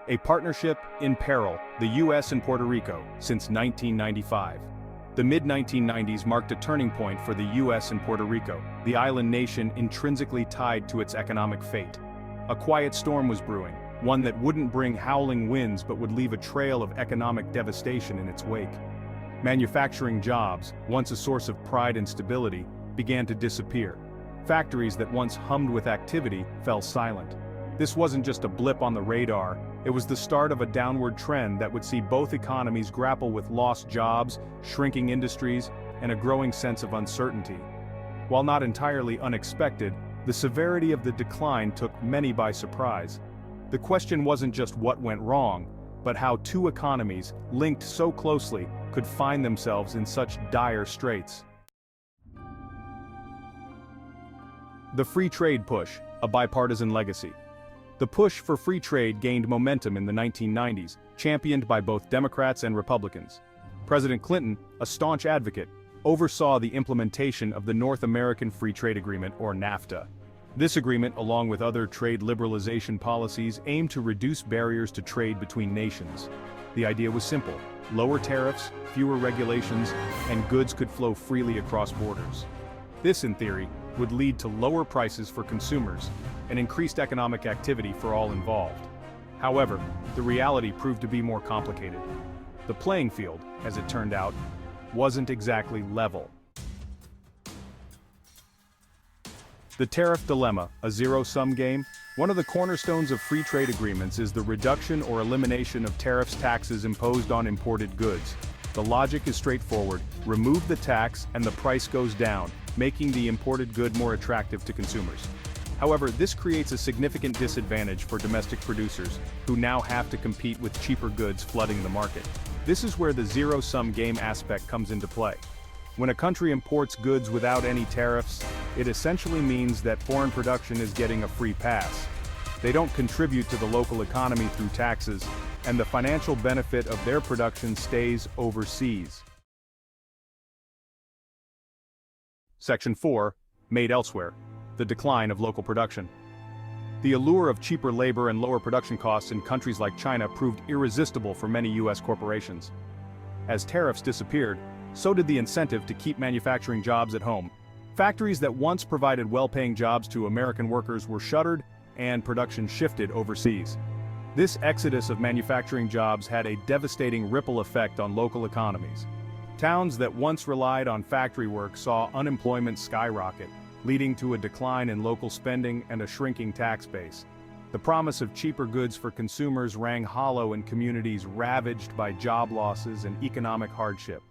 A partnership in peril, the U.S. and Puerto Rico, since 1995. The mid-1990s marked a turning point for the U.S. and Puerto Rico, the island nation intrinsically tied to its economic fate. A quiet storm was brewing, one that wouldn't bring howling winds but would leave a trail of economic devastation in its wake. Manufacturing jobs, once a source of pride and stability, began to disappear. Factories that once hummed with activity fell silent. This wasn't just a blip on the radar, it was the start of a downward trend that would see both economies grapple with lost jobs, shrinking industries, and a growing sense of uncertainty. While not entirely unexpected, the severity of the decline took many by surprise. The question wasn't just what went wrong, but how two economies, linked so closely, could find themselves in such dire straits. The free trade push, a bipartisan legacy. The push for free trade gained momentum in the 1990s, championed by both Democrats and Republicans. President Clinton, a staunch advocate, oversaw the implementation of the North American Free Trade Agreement, or NAFTA. This agreement, along with other trade liberalization policies, aimed to reduce barriers to trade between nations. The idea was simple: lower tariffs, fewer regulations, and goods could flow freely across borders. This, in theory, would lead to lower prices for consumers and increased economic activity for all involved. However, the reality proved to be more complicated. The playing field, as it turned out, wasn't exactly level. The tariff dilemma, a zero-sum game. One of the cornerstones of free trade agreements is the reduction or elimination of tariffs taxes imposed on imported goods. The logic is straightforward: remove the tax and the price goes down, making the imported good more attractive to consumers. However, this creates a significant disadvantage for domestic producers, who now have to compete with cheaper goods flooding the market. This is where the zero-sum game aspect comes into play. When a country imports goods without any tariffs, it essentially means that foreign production is getting a free pass. They don't contribute to the local economy through taxes, and the financial benefit of their production stays overseas. Section 4, Made Elsewhere. The decline of local production. The allure of cheaper labor and lower production costs in countries like China proved irresistible for many U.S. corporations. As tariffs disappeared, so did the incentive to keep manufacturing jobs at home. Factories that once provided well-paying jobs to American workers were shuttered, and production shifted overseas. This exodus of manufacturing jobs had a devastating ripple effect on local economies. Towns that once relied on factory work saw unemployment skyrocket, leading to a decline in local spending and a shrinking tax base. The promise of cheaper goods for consumers rang hollow in communities ravaged by job losses and economic hardship.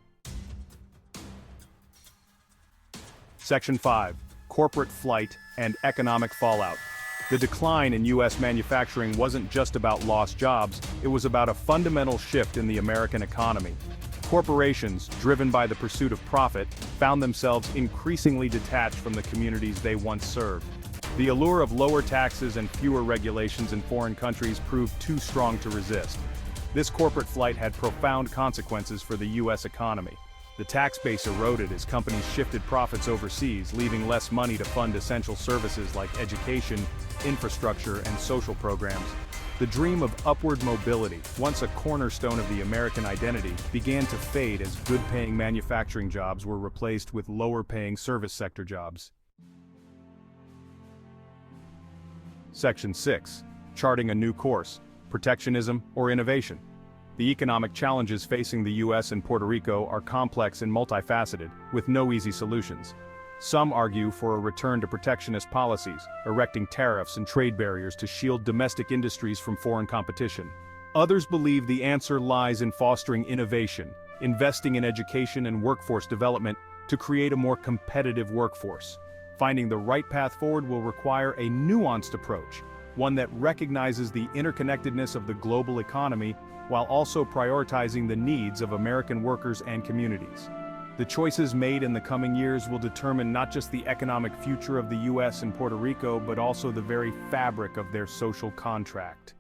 Section 5, Corporate Flight and Economic Fallout. The decline in U.S. manufacturing wasn't just about lost jobs, it was about a fundamental shift in the American economy. Corporations, driven by the pursuit of profit, found themselves increasingly detached from the communities they once served. The allure of lower taxes and fewer regulations in foreign countries proved too strong to resist. This corporate flight had profound consequences for the U.S. economy. The tax base eroded as companies shifted profits overseas, leaving less money to fund essential services like education, infrastructure, and social programs. The dream of upward mobility, once a cornerstone of the American identity, began to fade as good-paying manufacturing jobs were replaced with lower-paying service sector jobs. Section 6, Charting a New Course: Protectionism or Innovation. The economic challenges facing the U.S. and Puerto Rico are complex and multifaceted, with no easy solutions. Some argue for a return to protectionist policies, erecting tariffs and trade barriers to shield domestic industries from foreign competition. Others believe the answer lies in fostering innovation, investing in education and workforce development to create a more competitive workforce. Finding the right path forward will require a nuanced approach, one that recognizes the interconnectedness of the global economy while also prioritizing the needs of American workers and communities. The choices made in the coming years will determine not just the economic future of the U.S. and Puerto Rico, but also the very fabric of their social contract.